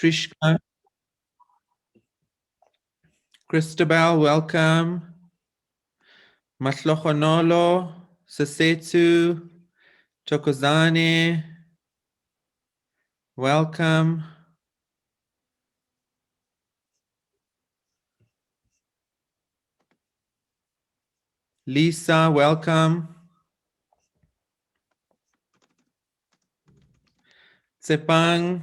Trishka, Christabel, welcome. Matlochonolo, Sasetsu, Chokozane, welcome. Lisa, welcome. Tsepang,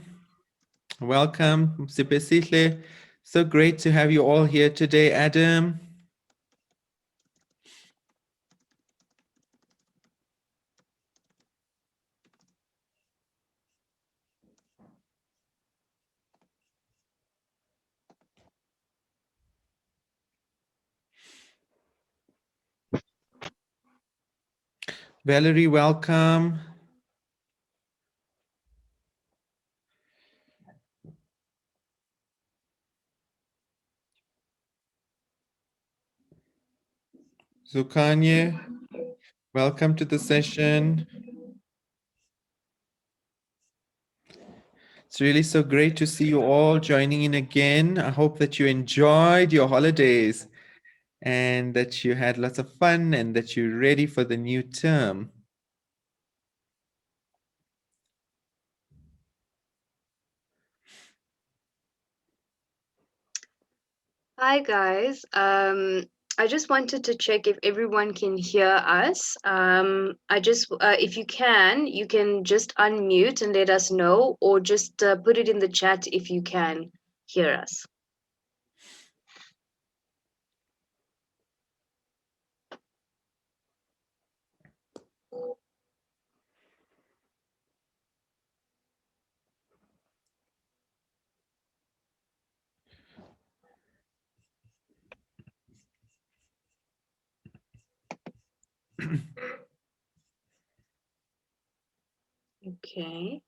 welcome. Sipesihle, so great to have you all here today. Adam. Valerie, welcome. Zukanye, welcome to the session. It's really so great to see you all joining in again. I hope that you enjoyed your holidays and that you had lots of fun and that you're ready for the new term. Hi guys. I just wanted to check if everyone can hear us. If you can just unmute and let us know, or just put it in the chat if you can hear us. Okay.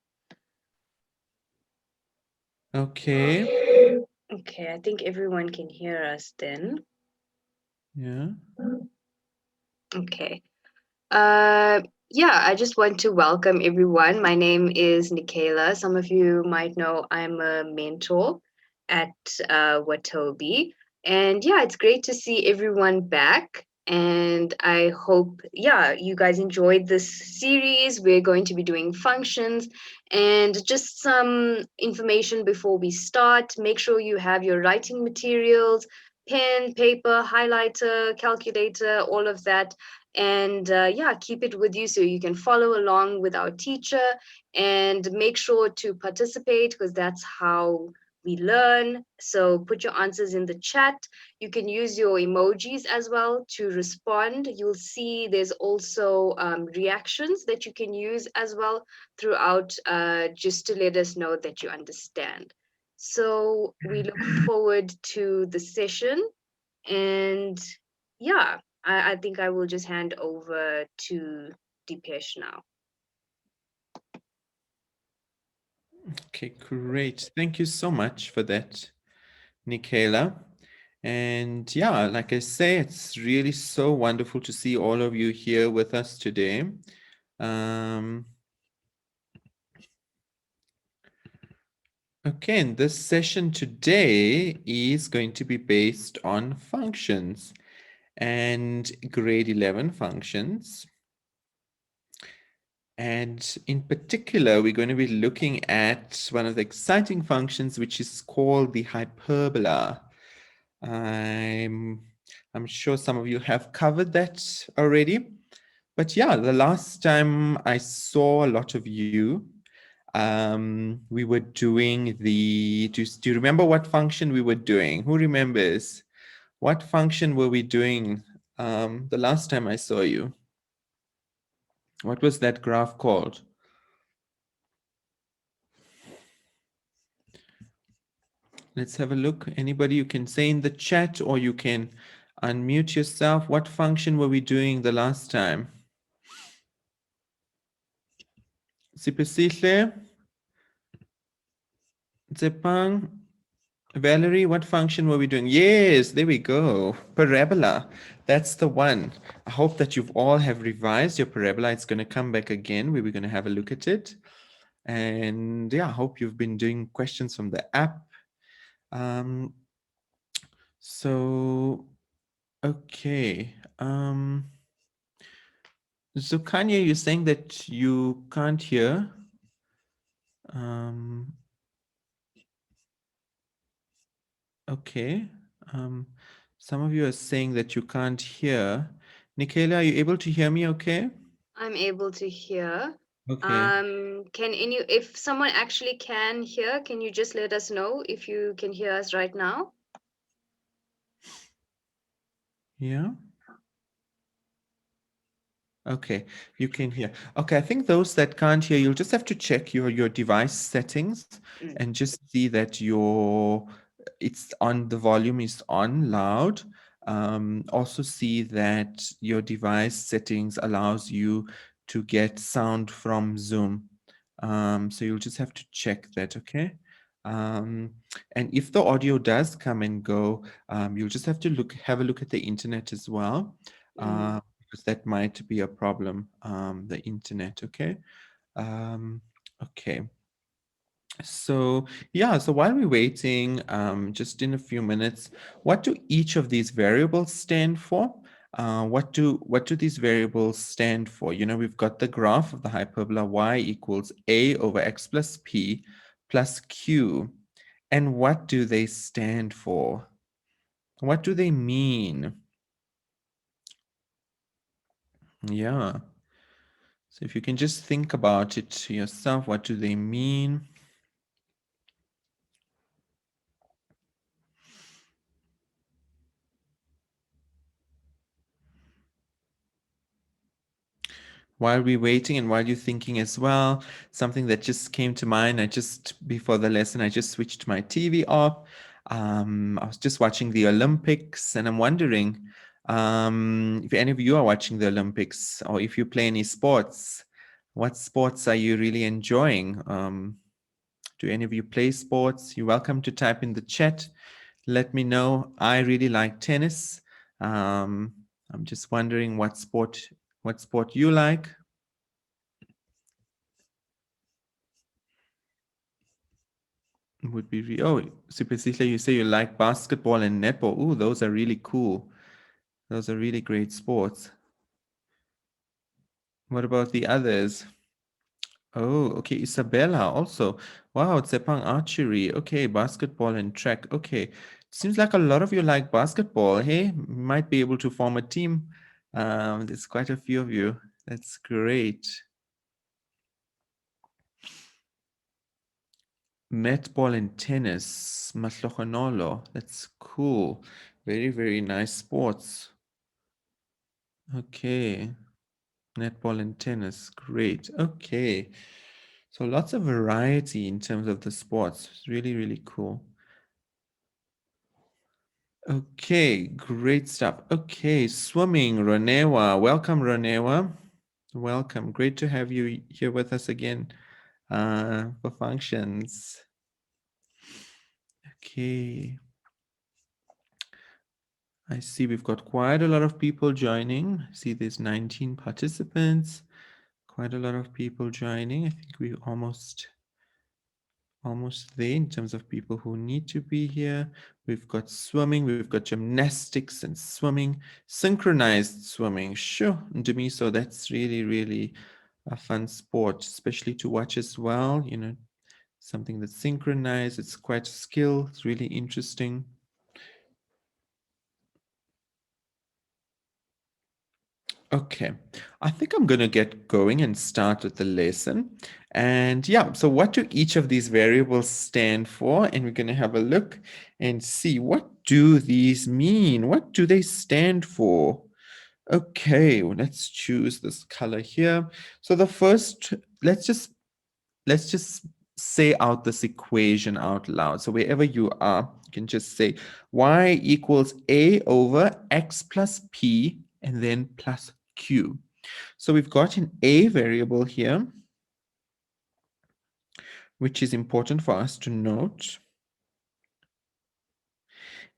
Okay. Okay, I think everyone can hear us then. Yeah. Okay. Yeah, I just want to welcome everyone. My name is Nikayla. Some of you might know I'm a mentor at Watobi. And yeah, it's great to see everyone back. And I hope, yeah, you guys enjoyed this series. We're going to be doing functions and just some information before we start. Make sure you have your writing materials, pen, paper, highlighter, calculator, all of that, and yeah, keep it with you so you can follow along with our teacher, and make sure to participate because that's how we learn. So put your answers in the chat. You can use your emojis as well to respond. You'll see there's also reactions that you can use as well throughout, just to let us know that you understand. So we look forward to the session, and yeah, I think I will just hand over to Dipesh now. Okay, great. Thank you so much for that, Nikayla. And yeah, like I say, it's really so wonderful to see all of you here with us today. Okay, and this session today is going to be based on functions and grade 11 functions. And in particular, we're going to be looking at one of the exciting functions, which is called the hyperbola. I'm sure some of you have covered that already. But yeah, the last time I saw a lot of you, we were doing do you remember what function we were doing? Who remembers? What function were we doing the last time I saw you? What was that graph called? Let's have a look. Anybody, you can say in the chat or you can unmute yourself. What function were we doing the last time? Sipesihle? Zepang? Valerie, what function were we doing? Yes, there we go. Parabola. That's the one. I hope that you've all have revised your parabola. It's going to come back again where we're going to have a look at it. And yeah, I hope you've been doing questions from the app. Um, so, okay. So Kanye, you're saying that you can't hear. Um, okay. Um, some of you are saying that you can't hear. Nikela, are you able to hear me okay? I'm able to hear. Okay. If someone actually can hear, can you just let us know if you can hear us right now? Yeah. Okay, you can hear. Okay, I think those that can't hear, you'll just have to check your device settings Mm. and just see that it's on, the volume is on loud. Also see that your device settings allows you to get sound from Zoom. So you'll just have to check that, okay? Um, and if the audio does come and go, you'll just have to have a look at the internet as well. Mm. Because that might be a problem, the internet, okay? Um, okay. So yeah, so while we're waiting, just in a few minutes, what do each of these variables stand for? What do these variables stand for? You know, we've got the graph of the hyperbola y equals a over x plus p plus q. And what do they stand for? What do they mean? Yeah. So if you can just think about it yourself, what do they mean? While we're waiting and while you're thinking as well, something that just came to mind, before the lesson, I just switched my TV off. I was just watching the Olympics and I'm wondering if any of you are watching the Olympics or if you play any sports, what sports are you really enjoying? Do any of you play sports? You're welcome to type in the chat. Let me know. I really like tennis. Um, I'm just wondering what sport you like. Would be Super Sisla, you say you like basketball and netball. Ooh, those are really cool. Those are really great sports. What about the others? Oh, okay, Isabella also. Wow, Tsepang archery. Okay, basketball and track. Okay. Seems like a lot of you like basketball. Hey, might be able to form a team. There's quite a few of you. That's great. Netball and tennis. Mahlokonolo. That's cool. Very, very nice sports. Okay. Netball and tennis. Great. Okay. So lots of variety in terms of the sports. It's really, really cool. Okay, great stuff. Okay, swimming, Ronewa. Welcome, Ronewa. Welcome. Great to have you here with us again for functions. Okay. I see we've got quite a lot of people joining. I see there's 19 participants. Quite a lot of people joining. I think we're almost there in terms of people who need to be here. We've got swimming, we've got gymnastics and swimming, synchronized swimming. Sure, Demiso, that's really, really a fun sport, especially to watch as well. You know, something that's synchronized, it's quite a skill, it's really interesting. Okay, I think I'm going to get going and start with the lesson. And yeah, so what do each of these variables stand for? And we're going to have a look and see, what do these mean? What do they stand for? Okay, well, let's choose this color here. So the first, let's just say out this equation out loud. So wherever you are, you can just say y equals a over x plus p and then plus q. So we've got an a variable here, which is important for us to note.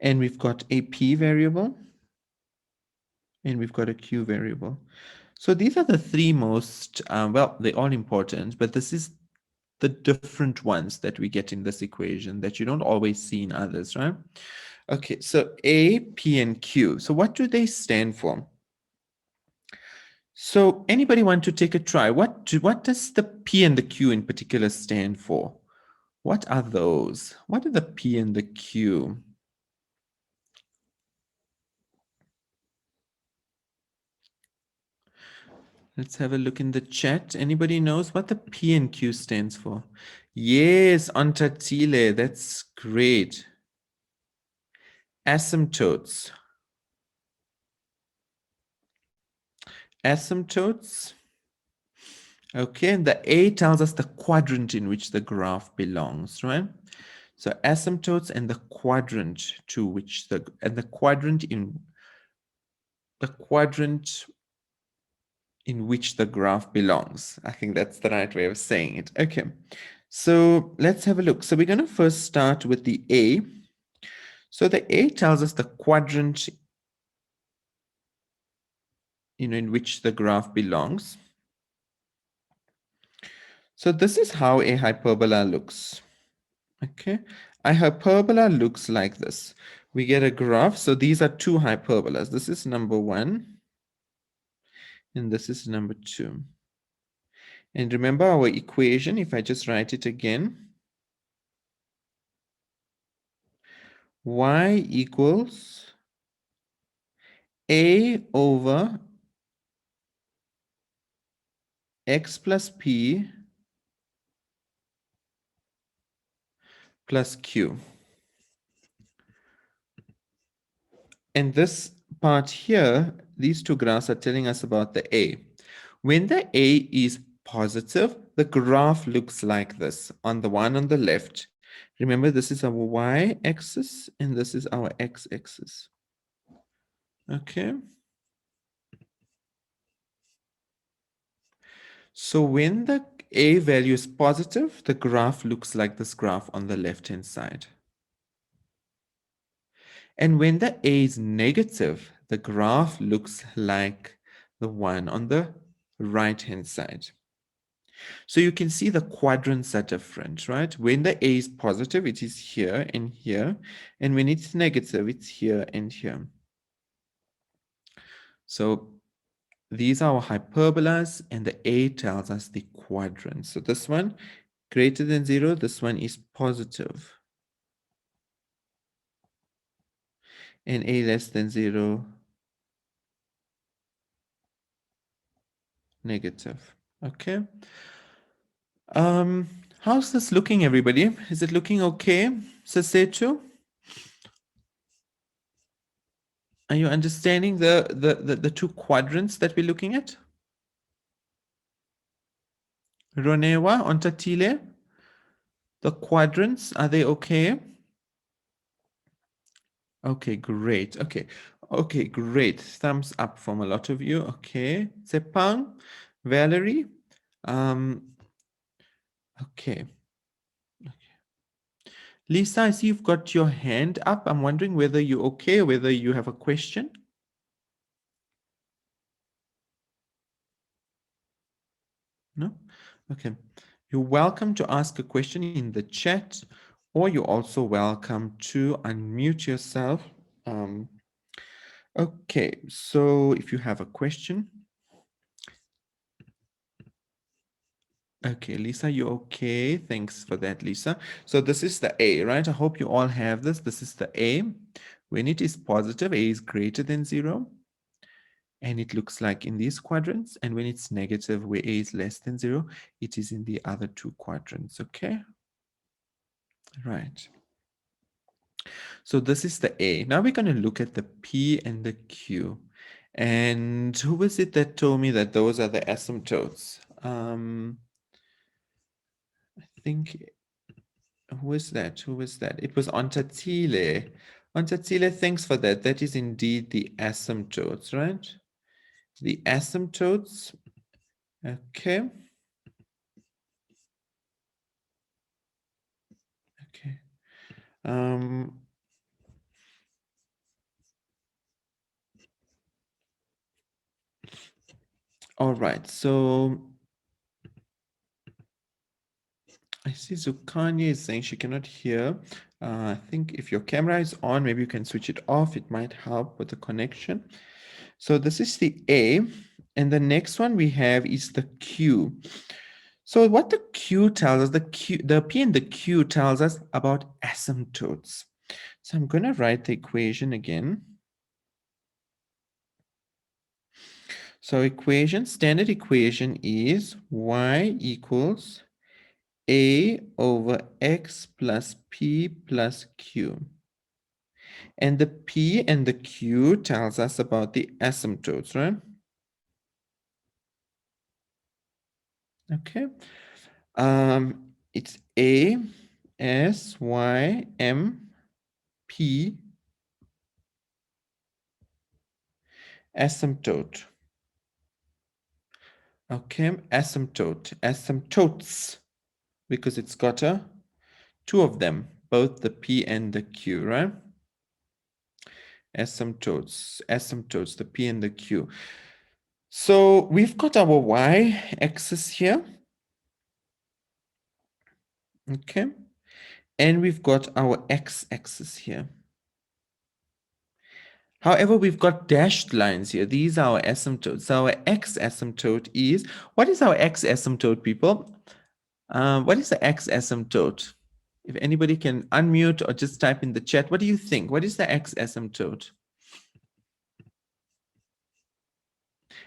And we've got a p variable, and we've got a q variable. So these are the three most, well, they're all important, but this is the different ones that we get in this equation that you don't always see in others, right? Okay, so A, P, and Q. So what do they stand for? So anybody want to take a try? What does the P and the Q in particular stand for? What are those? What are the P and the Q? Let's have a look in the chat. Anybody knows what the P and Q stands for? Yes, ontatile. That's great. Asymptotes. Asymptotes. Okay, and the A tells us the quadrant in which the graph belongs, right? So asymptotes and the quadrant to which the quadrant in which the graph belongs. I think that's the right way of saying it. Okay, so let's have a look. So we're going to first start with the A. So the A tells us the quadrant in which the graph belongs. So this is how a hyperbola looks. Okay, a hyperbola looks like this. We get a graph. So these are two hyperbolas. This is number one, and this is number two. And remember our equation, if I just write it again, y equals a over x plus p plus q. And this part here, these two graphs are telling us about the A. When the A is positive, the graph looks like this. On the one on the left, remember this is our y-axis and this is our x-axis. Okay. So when the A value is positive, the graph looks like this graph on the left-hand side. And when the A is negative, the graph looks like the one on the right-hand side. So you can see the quadrants are different, right? When the A is positive, it is here and here. And when it's negative, it's here and here. So these are our hyperbolas, and the A tells us the quadrants. So this one greater than 0, this one is positive. And A less than 0, negative. Okay. How's this looking, everybody? Is it looking okay? Sasetu? Are you understanding the two quadrants that we're looking at? Ronewa, Ontatile? The quadrants, are they okay? Okay, great. Okay, great. Thumbs up from a lot of you. Okay. Sepang, Valerie. Okay. Lisa, I see you've got your hand up. I'm wondering whether you're okay or whether you have a question. No? Okay. You're welcome to ask a question in the chat, or you're also welcome to unmute yourself. Okay, so if you have a question. Okay, Lisa, you okay? Thanks for that, Lisa. So this is the A, right? I hope you all have this. This is the A. When it is positive, A is greater than 0. And it looks like in these quadrants. And when it's negative, where A is less than 0, it is in the other two quadrants, okay? Right. So this is the A. Now we're going to look at the P and the Q. And who was it that told me that those are the asymptotes? I think, who was that? Who was that? It was Ontatile. Ontatile, thanks for that. That is indeed the asymptotes, right? The asymptotes. Okay. Okay. All right. So I see Zukanya is saying she cannot hear. I think if your camera is on, maybe you can switch it off. It might help with the connection. So this is the A. And the next one we have is the Q. So what the Q tells us, the P and the Q tells us about asymptotes. So I'm going to write the equation again. So standard equation is y equals a over x plus p plus q. And the p and the q tells us about the asymptotes, right? Okay. It's a, s, y, m, p, asymptote. Okay, asymptotes, because it's got two of them, both the p and the q, right? Asymptotes, the p and the q. So we've got our y-axis here, okay? And we've got our x-axis here. However, we've got dashed lines here. These are our asymptotes. So our x-asymptote is, what is our x-asymptote, people? What is the x-asymptote? If anybody can unmute or just type in the chat, what do you think? What is the x-asymptote?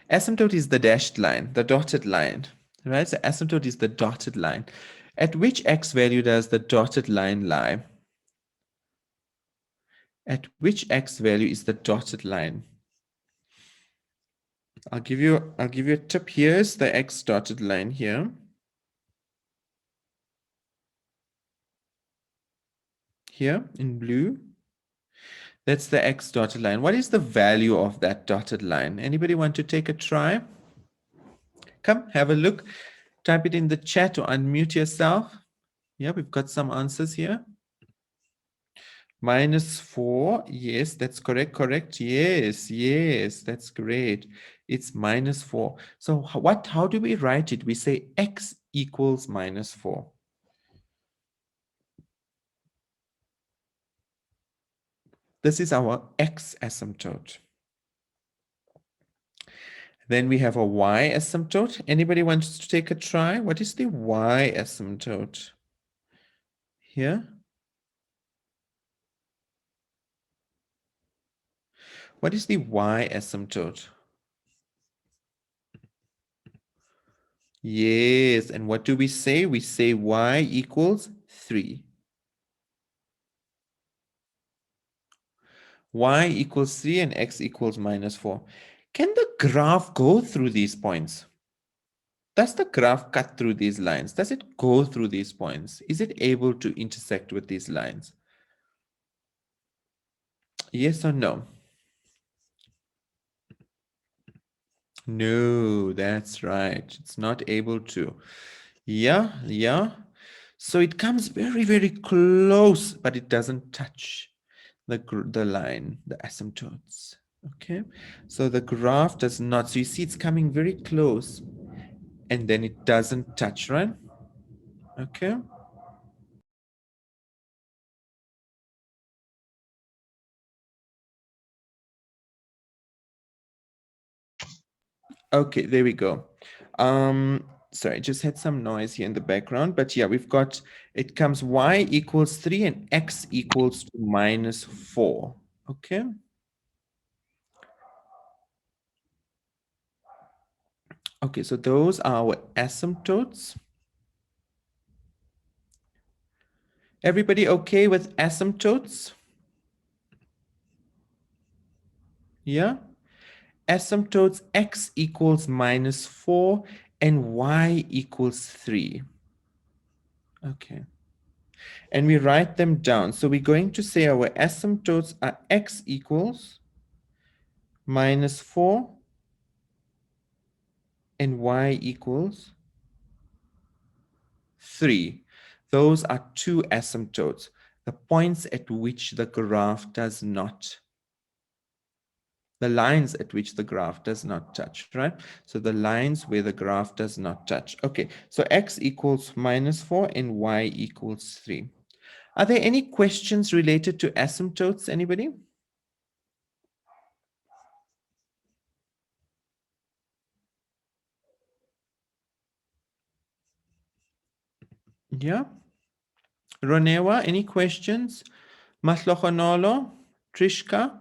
Asymptote is the dashed line, the dotted line, right? So asymptote is the dotted line. At which x value does the dotted line lie? At which x value is the dotted line? I'll give you a tip. Here's the x dotted line here. Here in blue. That's the x dotted line. What is the value of that dotted line? Anybody want to take a try? Come, have a look. Type it in the chat or unmute yourself. Yeah, we've got some answers here. -4. Yes, that's correct. Correct. Yes, yes, that's great. It's -4. So how do we write it? We say x equals -4. This is our x asymptote. Then we have a y asymptote. Anybody wants to take a try? What is the y asymptote? Here. What is the y asymptote? Yes, and what do we say? We say y equals 3. Y equals 3 and x equals -4. Can the graph go through these points? Does the graph cut through these lines? Does it go through these points? Is it able to intersect with these lines? Yes or no? No, that's right. It's not able to. Yeah, yeah. So it comes very, very close, but it doesn't touch the line, the asymptotes. Okay, so the graph does not. So you see it's coming very close and then it doesn't touch, right? Okay. Okay, there we go. Sorry, I just had some noise here in the background, but yeah, we've got, it comes y equals 3 and x equals to -4. Okay. Okay, so those are our asymptotes. Everybody okay with asymptotes? Yeah. Asymptotes x equals -4 and y equals 3. Okay. And we write them down. So we're going to say our asymptotes are x equals -4 and y equals 3. Those are two asymptotes, the points at which the graph does not the lines at which the graph does not touch, right? So the lines where the graph does not touch. Okay, so x equals -4 and y equals 3. Are there any questions related to asymptotes, anybody? Yeah. Ronewa, any questions? Maslochonolo? Trishka?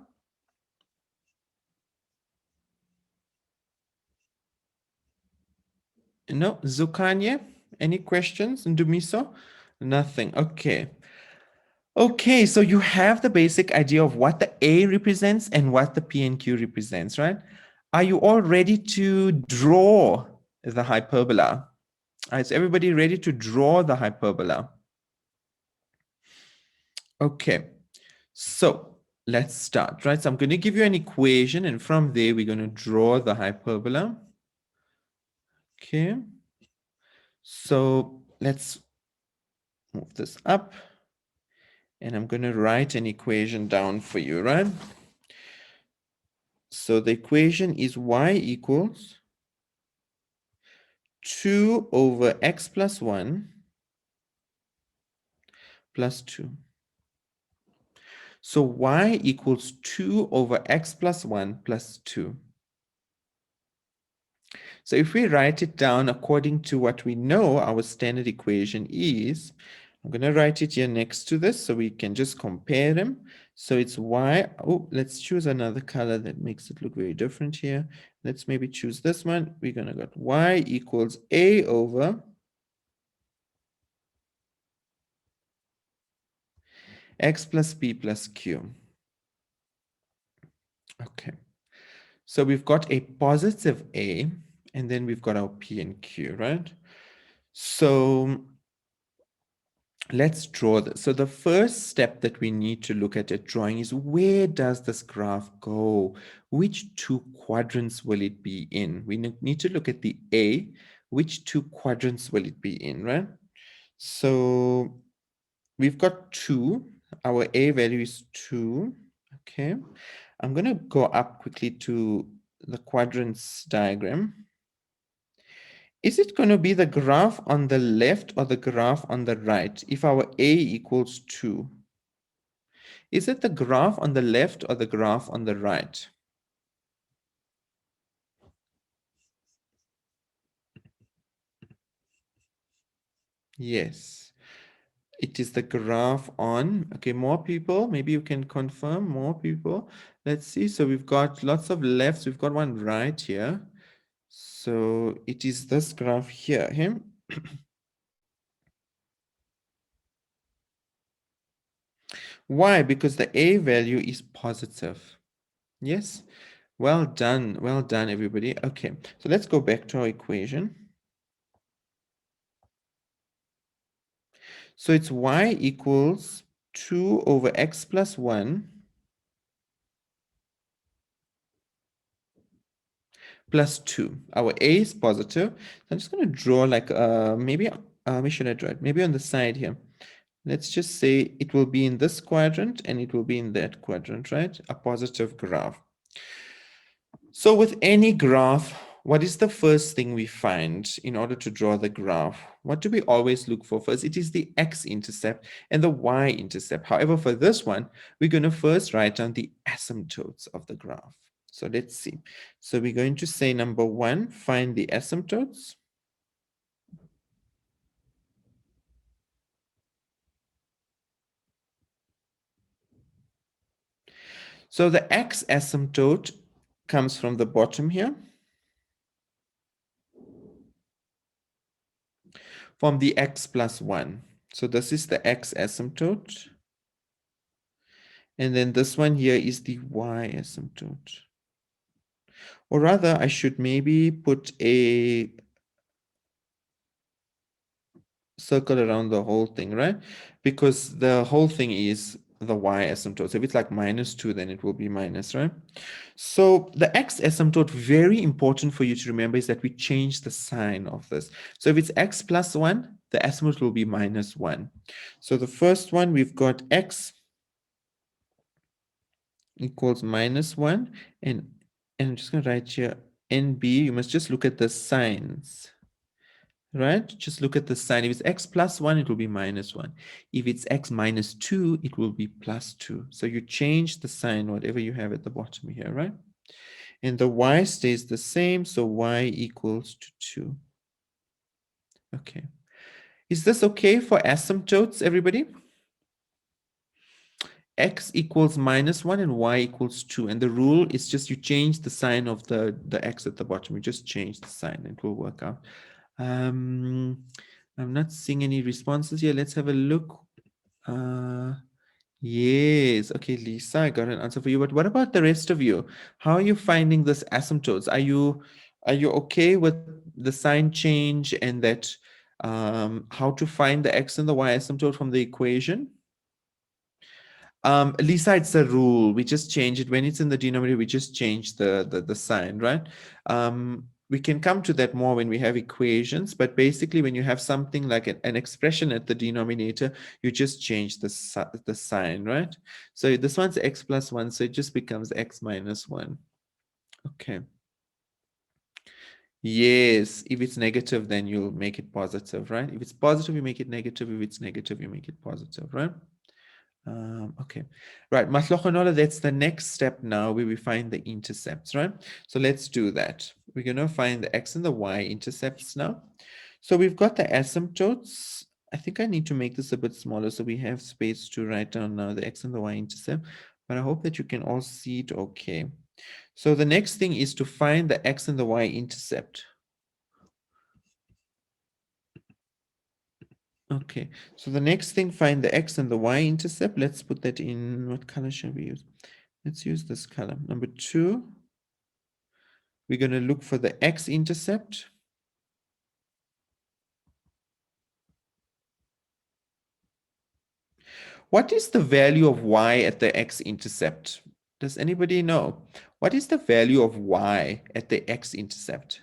No. Zukanye? Any questions? Ndumiso? Nothing. Okay. Okay, so you have the basic idea of what the A represents and what the P and Q represents, right? Are you all ready to draw the hyperbola? Is everybody ready to draw the hyperbola? Okay, so let's start, right? So I'm going to give you an equation, and from there, we're going to draw the hyperbola. Okay, so let's move this up, and I'm going to write an equation down for you, right? So the equation is y equals 2 over x plus 1 plus 2. So y equals 2 over x plus 1 plus 2. So if we write it down according to what we know our standard equation is, I'm going to write it here next to this so we can just compare them. So it's y, oh, let's choose another color that makes it look very different here. Let's maybe choose this one. We're going to get y equals a over x plus b plus q. Okay. So we've got a positive a, and then we've got our p and q, right? So let's draw this. So the first step that we need to look at drawing is, where does this graph go? Which two quadrants will it be in? We need to look at the A. Which two quadrants will it be in, right? So we've got 2. Our A value is 2. Okay. I'm going to go up quickly to the quadrants diagram. Is it going to be the graph on the left or the graph on the right if our A equals 2? Is it the graph on the left or the graph on the right? Yes, it is the graph on, okay, more people, maybe you can confirm, more people. Let's see, so we've got lots of lefts, we've got one right here. So it is this graph here, him. Why? Because the A value is positive. Yes, well done, everybody. Okay, so let's go back to our equation. So it's y equals 2 over x plus 1 plus 2. Our A is positive. So I'm just going to draw like, maybe, where should I draw it? Maybe on the side here. Let's just say it will be in this quadrant and it will be in that quadrant, right? A positive graph. So with any graph, what is the first thing we find in order to draw the graph? What do we always look for first? It is the x-intercept and the y-intercept. However, for this one, we're going to first write down the asymptotes of the graph. So let's see. So we're going to say number 1, find the asymptotes. So the x asymptote comes from the bottom here, from the x plus 1. So this is the x asymptote. And then this one here is the y asymptote. Or rather, I should maybe put a circle around the whole thing, right? Because the whole thing is the y asymptote. So if it's like -2, then it will be minus, right? So the x asymptote, very important for you to remember, is that we change the sign of this. So if it's x plus 1, the asymptote will be -1. So the first one, we've got x equals -1, and I'm just going to write here NB. You must just look at the signs, right? Just look at the sign. If it's x plus 1, it will be -1. If it's x minus 2, it will be +2. So you change the sign, whatever you have at the bottom here, right? And the y stays the same, so y equals to 2. Okay. Is this okay for asymptotes, everybody? X equals -1 and y equals 2. And the rule is just you change the sign of the x at the bottom. You just change the sign. It will work out. I'm not seeing any responses here. Let's have a look. Yes. Okay, Lisa, I got an answer for you. But what about the rest of you? How are you finding this asymptotes? Are you okay with the sign change and that how to find the x and the y asymptote from the equation? Lisa, it's a rule. We just change it when it's in the denominator. We just change the sign, right? We can come to that more when we have equations, but basically when you have something like an expression at the denominator, you just change the sign, right? So this one's x plus 1, so it just becomes x minus 1. Okay. Yes, if it's negative, then you'll make it positive, right? If it's positive, you make it negative. If it's negative, you make it positive, right? Okay, right, Matlochanola, that's the next step now where we find the intercepts, right? So let's do that. We're going to find the x and the y intercepts now. So we've got the asymptotes. I think I need to make this a bit smaller so we have space to write down now the x and the y intercept, but I hope that you can all see it okay. So the next thing is to find the x and the y intercept. Okay, so the next thing, find the x and the y intercept. Let's put that in, what color shall we use? Let's use this color. Number 2, we're going to look for the x-intercept. What is the value of y at the x-intercept? Does anybody know? What is the value of y at the x-intercept?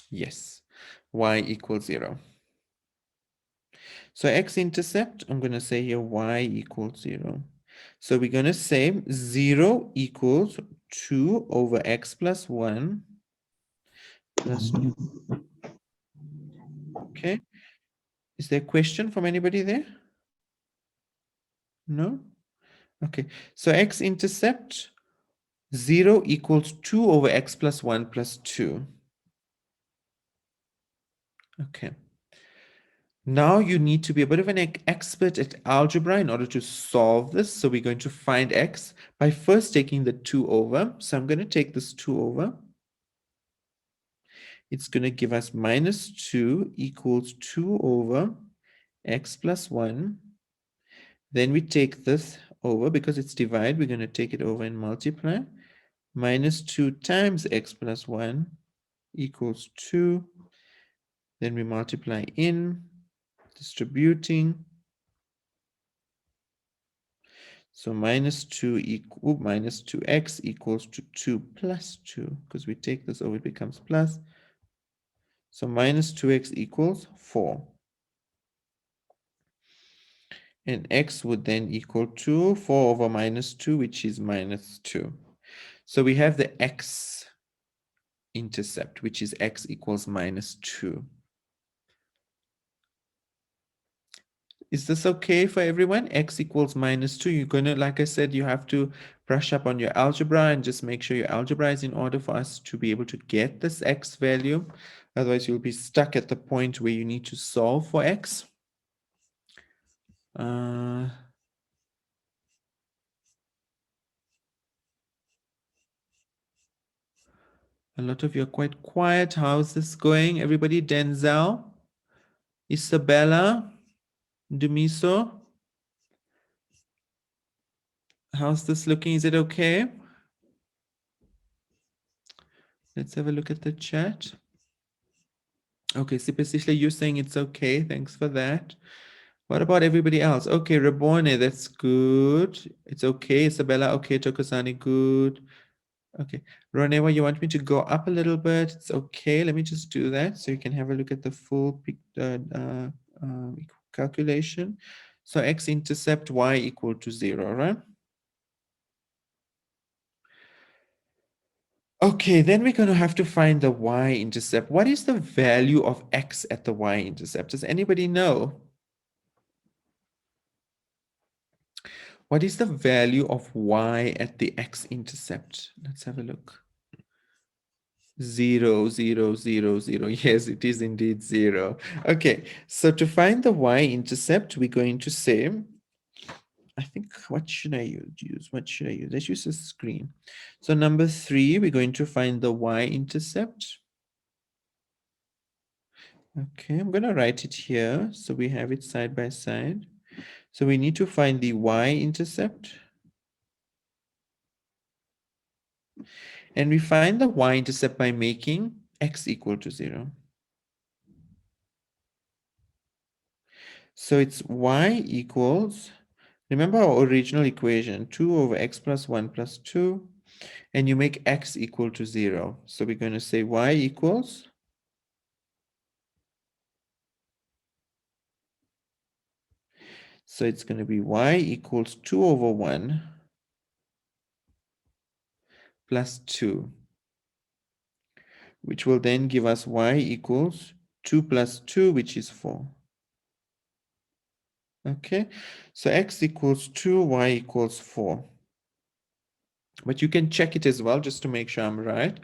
Yes, y equals 0. So x-intercept, I'm going to say here y equals 0. So we're going to say 0 equals 2 over x plus 1 plus 2. Okay. Is there a question from anybody there? No? Okay. So x-intercept 0 equals 2 over x plus 1 plus 2. Okay. Now you need to be a bit of an expert at algebra in order to solve this. So we're going to find x by first taking the 2 over. So I'm going to take this 2 over. It's going to give us -2 equals 2 over x plus 1. Then we take this over because it's divided. We're going to take it over and multiply. -2 times x plus 1 equals 2. Then we multiply in, distributing. So -2x equals to 2 plus 2, because we take this over, it becomes plus. So -2x equals 4. And x would then equal to 4 over -2, which is -2. So we have the x-intercept, which is x equals -2. Is this okay for everyone? X equals -2. You're going to, like I said, you have to brush up on your algebra and just make sure your algebra is in order for us to be able to get this x value. Otherwise, you'll be stuck at the point where you need to solve for x. A lot of you are quite quiet. How's this going? Everybody, Denzel, Isabella, Dumiso. How's this looking? Is it okay? Let's have a look at the chat. Okay, Sipesishla, you're saying it's okay. Thanks for that. What about everybody else? Okay, Reborn, that's good. It's okay. Isabella, okay. Tokosani, good. Okay. Ronewa, you want me to go up a little bit? It's okay. Let me just do that so you can have a look at the full calculation. So x-intercept y equal to 0, right? Okay, then we're going to have to find the y-intercept. What is the value of x at the y-intercept? Does anybody know? What is the value of y at the x-intercept? Let's have a look. 0, 0, 0, 0. Yes, it is indeed 0. Okay, so to find the y-intercept, we're going to say, I think, what should I use? What should I use? Let's use a screen. So number 3, we're going to find the y-intercept. Okay, I'm going to write it here so we have it side by side. So we need to find the y-intercept. And we find the y-intercept by making x equal to 0. So it's y equals, remember our original equation, 2 over x plus 1 plus 2, and you make x equal to 0. So we're going to say y equals, so it's going to be y equals 2 over 1 plus 2, which will then give us y equals 2 plus 2, which is 4. Okay, so x equals 2, y equals 4. But you can check it as well just to make sure I'm right.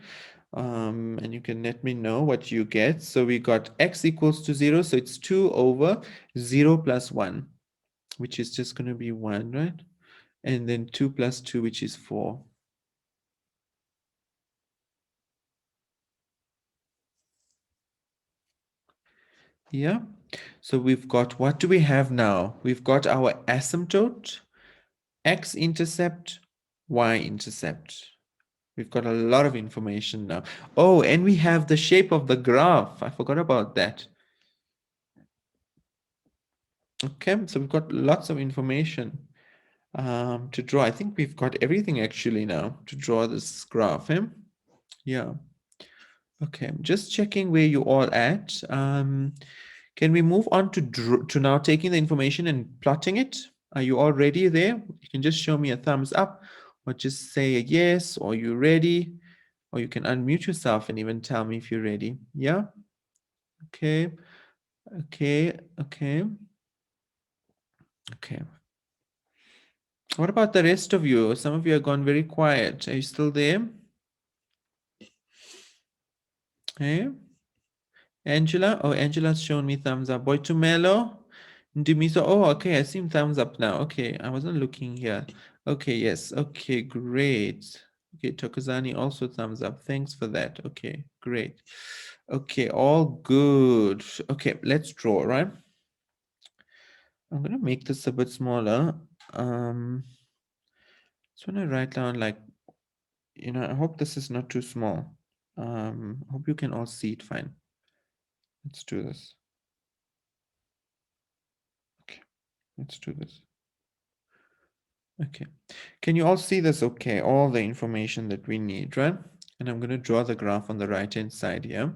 And you can let me know what you get. So we got x equals to 0, so it's 2 over 0 plus 1, which is just going to be 1, right? And then 2 plus 2, which is 4. Yeah, so we've got, what do we have now? We've got our asymptote, x-intercept, y-intercept. We've got a lot of information now. Oh, and we have the shape of the graph. I forgot about that. Okay, so we've got lots of information to draw. I think we've got everything actually now to draw this graph. Yeah. Okay, I'm just checking where you all at. Can we move on to now taking the information and plotting it? Are you all ready there? You can just show me a thumbs up or just say a yes, or you're ready, or you can unmute yourself and even tell me if you're ready. Yeah? Okay. Okay. Okay. Okay. What about the rest of you? Some of you have gone very quiet. Are you still there? Hey, Angela? Oh, Angela's shown me thumbs up. Boy Tumelo? Ndimiso. Oh, okay. I see thumbs up now. Okay. I wasn't looking here. Okay. Yes. Okay. Great. Okay. Tokozani also thumbs up. Thanks for that. Okay. Great. Okay. All good. Okay. Let's draw, right? I'm going to make this a bit smaller. So when I write down, like, I hope this is not too small. I hope you can all see it fine. Let's do this. Okay, let's do this. Okay, can you all see this? Okay, all the information that we need, right? And I'm going to draw the graph on the right-hand side here.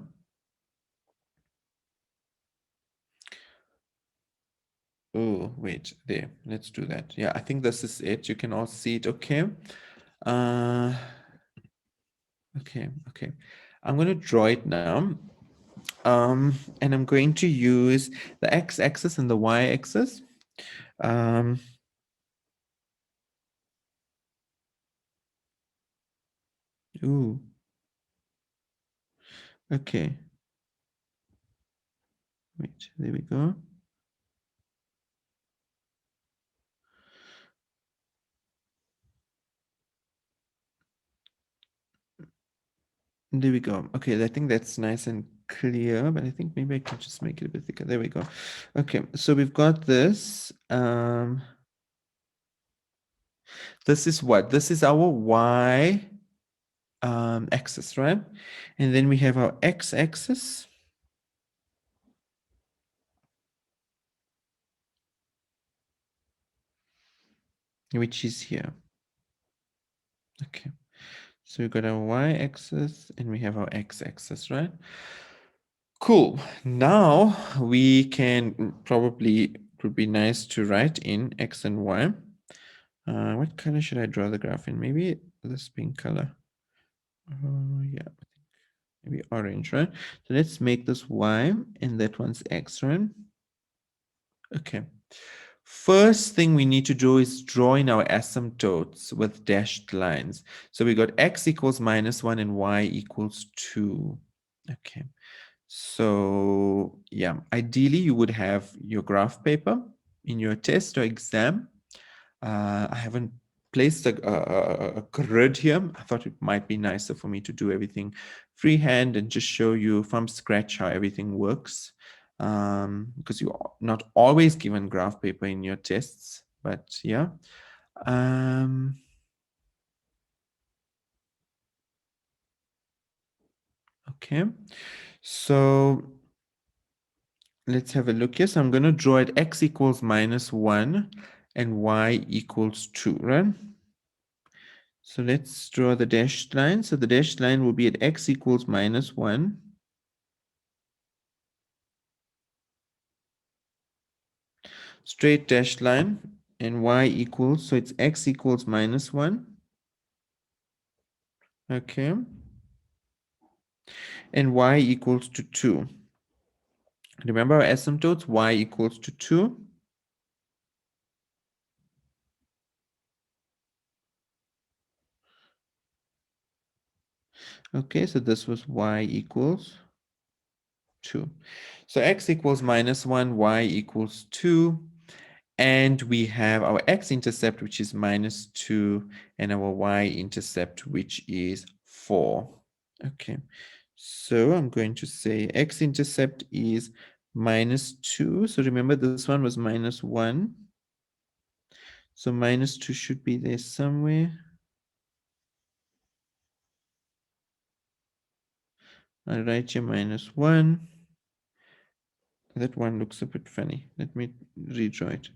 Oh, wait, there. Let's do that. Yeah, I think this is it. You can all see it. Okay. Okay. I'm going to draw it now. And I'm going to use the x-axis and the y-axis. Ooh. Okay. Wait, there we go. There we go. Okay, I think that's nice and clear, but I think maybe I can just make it a bit thicker. There we go. Okay, so we've got this. This is what? This is our y axis, right? And then we have our x-axis, which is here. Okay, so we've got our y-axis and we have our x-axis, right? Cool. Now we can probably it would be nice to write in X and Y. What color should I draw the graph in? Maybe this pink color. Yeah, maybe orange, right? So let's make this Y and that one's X, right? Okay. First thing we need to do is draw in our asymptotes with dashed lines. So we got X equals -1 and Y equals 2. Okay. So yeah, ideally you would have your graph paper in your test or exam. I haven't placed a grid here. I thought it might be nicer for me to do everything freehand and just show you from scratch how everything works. Because you're not always given graph paper in your tests, but yeah. Okay, so let's have a look here. So I'm going to draw it X equals -1 and Y equals 2, right? So let's draw the dashed line. So the dashed line will be at X equals -1. Straight dashed line, and Y equals, so it's X equals -1. Okay. And Y equals to 2. Remember our asymptotes, Y equals to 2. Okay, so this was Y equals 2. So X equals -1, Y equals 2. And we have our x-intercept, which is -2, and our y-intercept, which is 4. Okay, so I'm going to say x-intercept is -2. So remember this one was -1. So -2 should be there somewhere. I'll write here -1. That one looks a bit funny. Let me redraw it.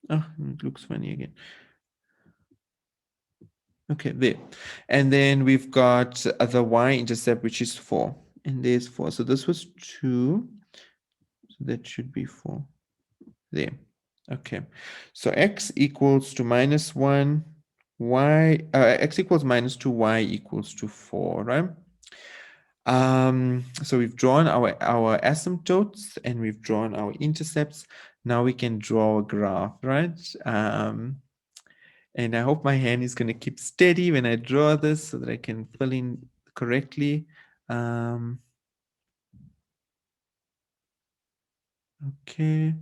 Oh, it looks funny again. Okay, there. And then we've got the y-intercept, which is 4. And there's 4. So this was 2. So that should be 4. There. Okay. So x equals to -1, x equals -2, y equals to 4, right? So we've drawn our asymptotes and we've drawn our intercepts. Now we can draw a graph, right? And I hope my hand is going to keep steady when I draw this so that I can fill in correctly. Okay.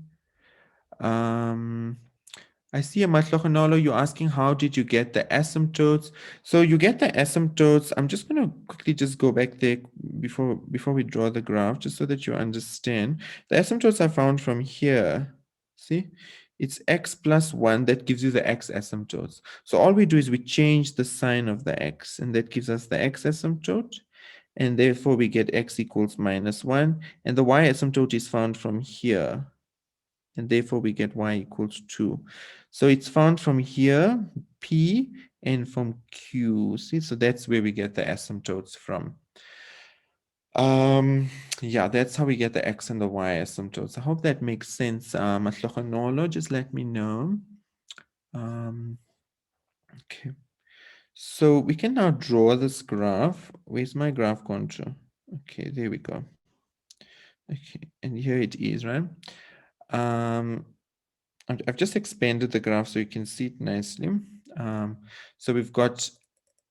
I see a Matlohanolo, you're asking how did you get the asymptotes? So you get the asymptotes. I'm just going to quickly just go back there before we draw the graph, just so that you understand. The asymptotes are found from here. See, it's x plus 1 that gives you the x asymptotes. So all we do is we change the sign of the x, and that gives us the x asymptote. And therefore we get x equals -1. And the y asymptote is found from here. And therefore we get y equals 2. So it's found from here, P, and from Q. See, so that's where we get the asymptotes from. Yeah, that's how we get the x and the y asymptotes. I hope that makes sense. Just let me know. Okay. So we can now draw this graph. Where's my graph contour? Okay, there we go. Okay, and here it is, right? I've just expanded the graph so you can see it nicely. So we've got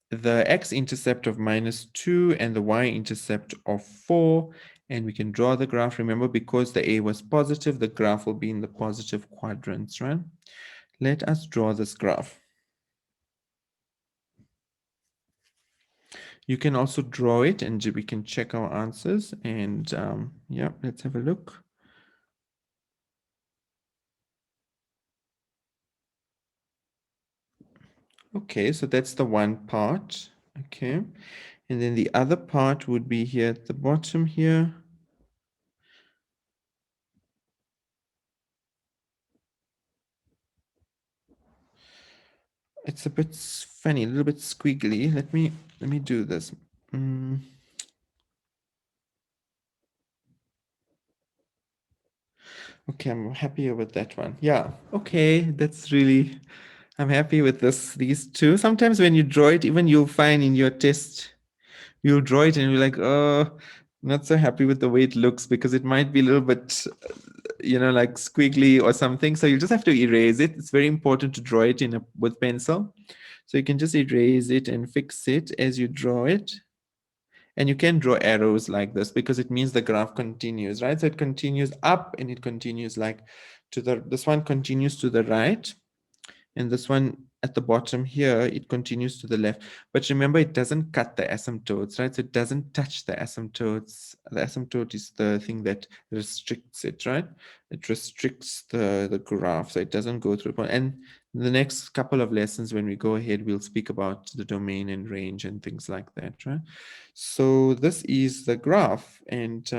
the x-intercept of -2 and the y-intercept of 4, and we can draw the graph. Remember, because the a was positive, the graph will be in the positive quadrants, right? Let us draw this graph. You can also draw it and we can check our answers. And yeah, let's have a look. Okay, so that's the one part. Okay. And then the other part would be here at the bottom here. It's a bit funny, a little bit squiggly. Let me do this. Okay, I'm happier with that one. Yeah. Okay, that's really, I'm happy with these two. Sometimes when you draw it, even you'll find in your test, you'll draw it and you're like, oh, not so happy with the way it looks because it might be a little bit, like squiggly or something. So you just have to erase it. It's very important to draw it with pencil. So you can just erase it and fix it as you draw it. And you can draw arrows like this because it means the graph continues, right? So it continues up and it continues like this one continues to the right. And this one at the bottom here, it continues to the left. But remember, it doesn't cut the asymptotes, right? So it doesn't touch the asymptotes. The asymptote is the thing that restricts it, right? It restricts the graph, so it doesn't go through. And the next couple of lessons, when we go ahead, we'll speak about the domain and range and things like that, right? So this is the graph, and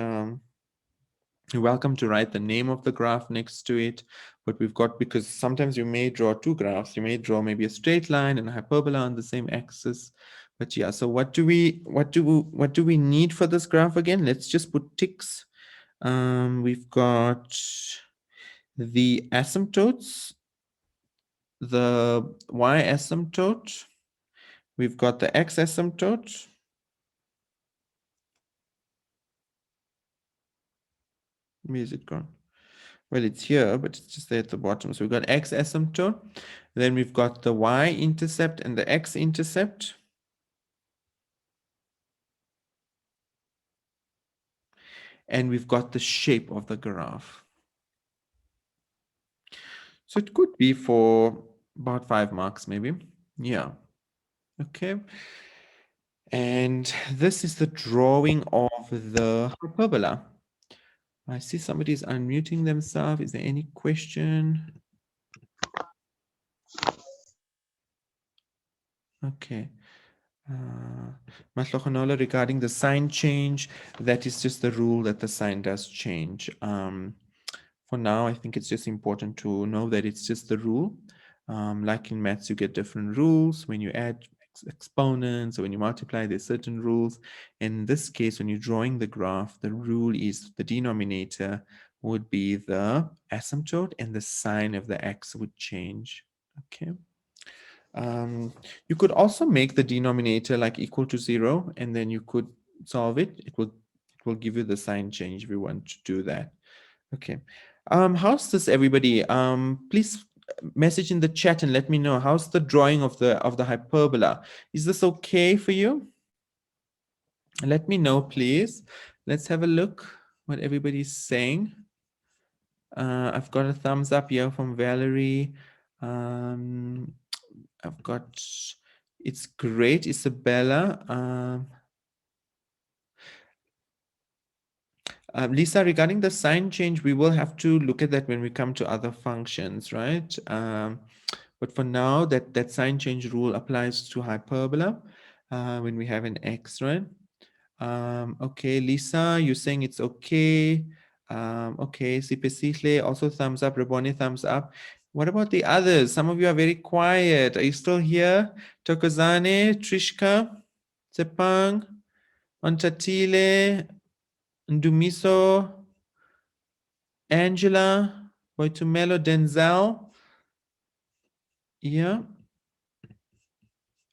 you're welcome to write the name of the graph next to it. But we've got, because sometimes you may draw two graphs, you may draw maybe a straight line and a hyperbola on the same axis. But yeah, so what do we need for this graph again? Let's just put ticks. We've got the asymptotes, the y asymptote, we've got the x asymptote. Where is it gone? Well, it's here, but it's just there at the bottom. So we've got x asymptote. Then we've got the y-intercept and the x-intercept. And we've got the shape of the graph. So it could be for about 5 marks, maybe. Yeah. Okay. And this is the drawing of the hyperbola. I see somebody's unmuting themselves. Is there any question? Okay. Mahlohanola, regarding the sign change, that is just the rule that the sign does change. For now, I think it's just important to know that it's just the rule. Like in maths, you get different rules when you add exponents or when you multiply, there's certain rules. In this case, when you're drawing the graph, the rule is the denominator would be the asymptote and the sign of the x would change. Okay. You could also make the denominator like equal to 0, and then you could solve it. It will give you the sign change if you want to do that. Okay. How's this, everybody? Please message in the chat and let me know how's the drawing of the hyperbola. Is this okay for you? Let me know, please. Let's have a look what everybody's saying. I've got a thumbs up here from Valerie. I've got, it's great, Isabella. Lisa, regarding the sign change, we will have to look at that when we come to other functions, right? But for now, that sign change rule applies to hyperbola when we have an x, right? Okay, Lisa, you're saying it's okay. Okay, Sipesihle, also thumbs up. Reboni, thumbs up. What about the others? Some of you are very quiet. Are you still here? Tokozane, Trishka, Sepang, Ontatile, Ndumiso, Angela, Boitumelo, Denzel. Yeah.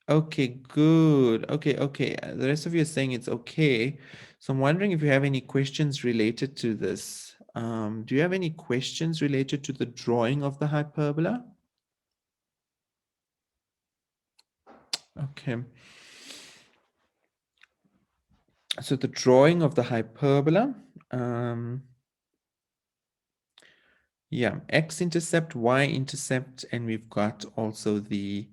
Okay, good. Okay, okay. The rest of you are saying it's okay. So I'm wondering if you have any questions related to this. Do you have any questions related to the drawing of the hyperbola? Okay. So the drawing of the hyperbola, yeah, x-intercept, y-intercept, and we've got also the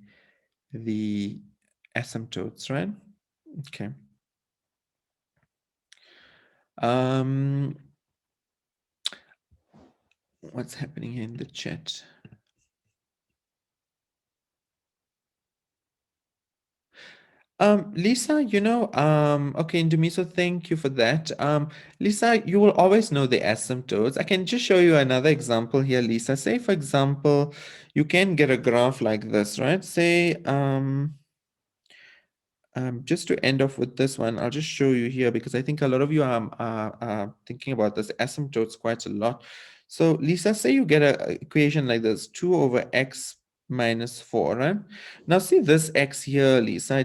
asymptotes, right? Okay. What's happening here in the chat? Lisa, okay, Ndumiso, thank you for that. Lisa, you will always know the asymptotes. I can just show you another example here, Lisa. Say, for example, you can get a graph like this, right? Say, just to end off with this one, I'll just show you here because I think a lot of you are thinking about this asymptotes quite a lot. So Lisa, say you get an equation like this, 2 over x minus 4, right? Now see this x here, Lisa,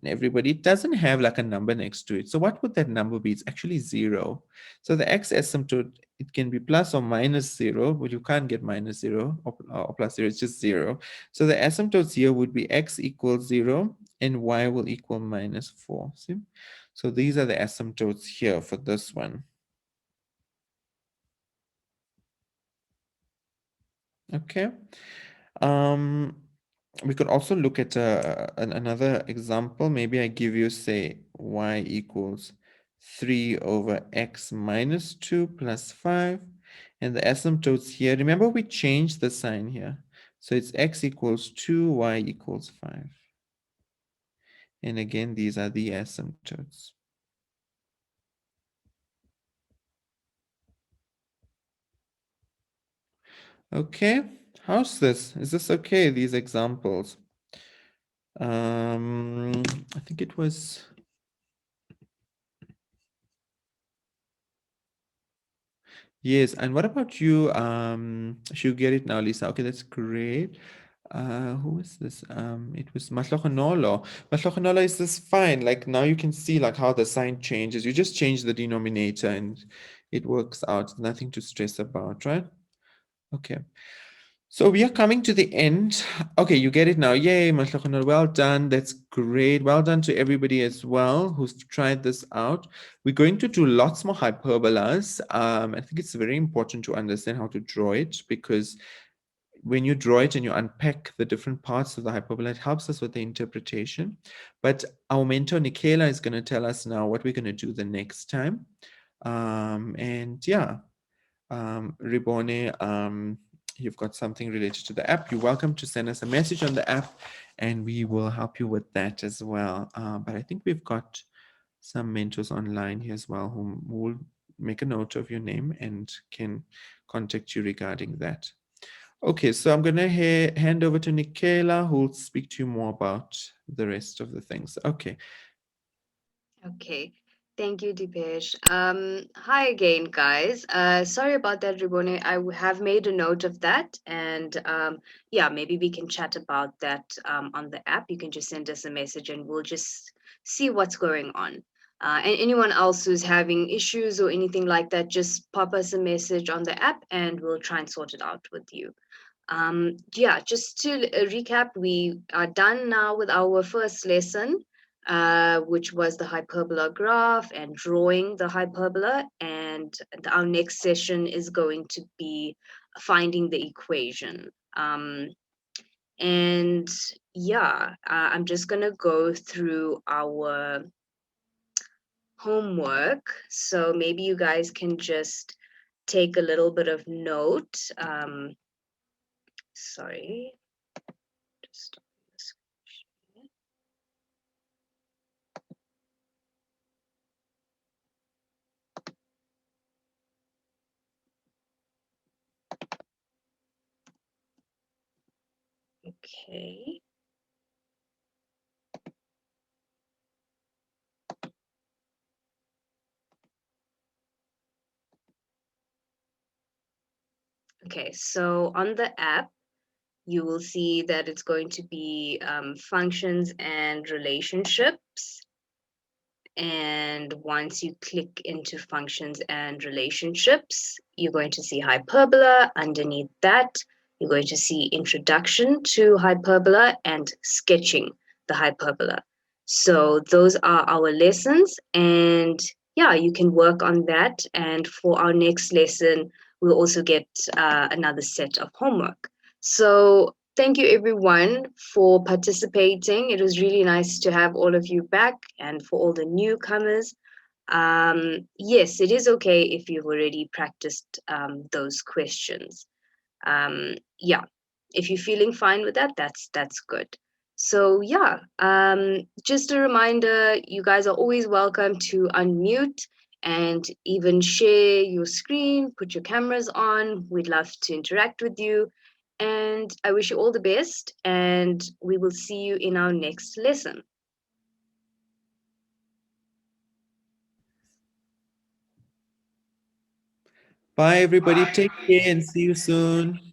everybody, it doesn't have like a number next to it. So what would that number be? It's actually 0. So the x asymptote, it can be plus or minus 0, but you can't get minus 0 or plus 0, it's just 0. So the asymptotes here would be x equals 0 and y will equal minus 4. See? So these are the asymptotes here for this one. Okay. We could also look at another example. Maybe I give you, say, y equals 3 over x minus 2 plus 5. And the asymptotes here, remember we changed the sign here. So it's x equals 2, y equals 5. And again, these are the asymptotes. Okay, how's this? Is this okay, these examples? I think it was... Yes, and what about you? She'll get it now, Lisa. Okay, that's great. Who is this? It was Matlochonolo. Matlochonolo, is this fine? Like now you can see like how the sign changes. You just change the denominator and it works out. Nothing to stress about, right? Okay. So we are coming to the end. Okay, you get it now. Yay, Matlochonolo, well done. That's great. Well done to everybody as well who's tried this out. We're going to do lots more hyperbolas. I think it's very important to understand how to draw it because when you draw it and you unpack the different parts of the hyperbola, it helps us with the interpretation. But our mentor, Nikela, is going to tell us now what we're going to do the next time. And yeah, Ribone, you've got something related to the app. You're welcome to send us a message on the app and we will help you with that as well. But I think we've got some mentors online here as well who will make a note of your name and can contact you regarding that. Okay, so I'm going to hand over to Nikela, who will speak to you more about the rest of the things. Okay. Okay. Thank you, Dipesh. Hi again, guys. Sorry about that, Ribone. Have made a note of that, and yeah, maybe we can chat about that on the app. You can just send us a message, and we'll just see what's going on. And anyone else who's having issues or anything like that, just pop us a message on the app, and we'll try and sort it out with you. Yeah, just to recap, we are done now with our first lesson, which was the hyperbola graph and drawing the hyperbola. And our next session is going to be finding the equation. And yeah, I'm just going to go through our homework. So maybe you guys can just take a little bit of note. Sorry. Just okay. Okay, so on the app, you will see that it's going to be functions and relationships. And once you click into functions and relationships, you're going to see hyperbola. Underneath that, you're going to see introduction to hyperbola and sketching the hyperbola. So those are our lessons. And yeah, you can work on that. And for our next lesson, we'll also get another set of homework. So thank you, everyone, for participating. It was really nice to have all of you back, and for all the newcomers. Yes, it is okay if you've already practiced those questions. Yeah, if you're feeling fine with that, that's good. So yeah, just a reminder, you guys are always welcome to unmute and even share your screen, put your cameras on. We'd love to interact with you. And I wish you all the best, and we will see you in our next lesson. Bye, everybody. Take care and see you soon.